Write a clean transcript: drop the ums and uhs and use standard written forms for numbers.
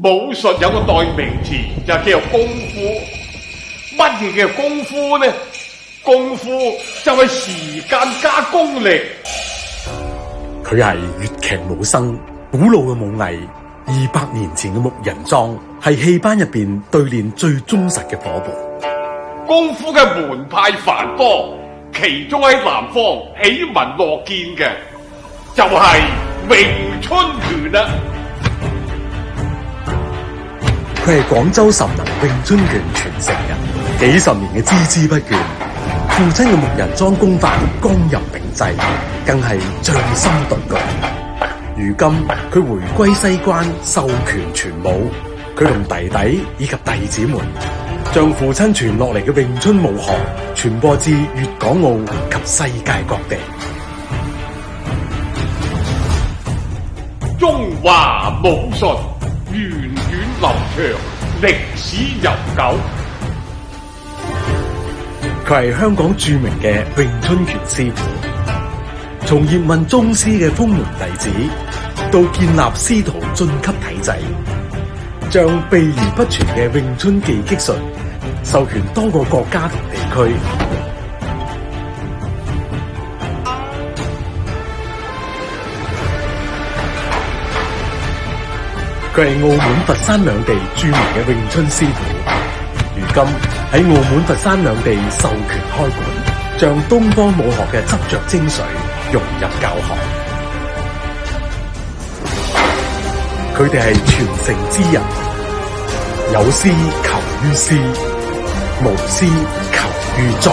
武術有個代名詞就叫做功夫。乜嘢叫功夫呢？功夫就係時間加功力。佢係粵劇武生，古老嘅武藝，200年前嘅木人樁係戲班入邊對練最忠實嘅伙伴。功夫嘅門派繁多，其中喺南方喜聞樂見嘅就係詠春拳啦。佢係廣州岑能詠春拳傳承人，幾十年嘅孜孜不倦。父親嘅木人樁功法剛柔並濟，更係匠心獨具。如今佢回歸西關，授權傳武。佢同弟弟以及弟子們，將父親傳落嚟嘅詠春武學傳播至粵港澳及世界各地。中華武術源遠流長，歷史悠久。佢係香港著名嘅詠春拳師傅，從葉問宗師嘅封門弟子，到建立師徒晉級體制，將秘而不傳嘅詠春技擊術授權多個國家同地區。佢係澳門、佛山兩地著名嘅詠春師傅，如今喺澳門、佛山兩地授權開館，將東方武學嘅執着精髓融入教學。佢哋係傳承之人，有師求於師，無師求於莊。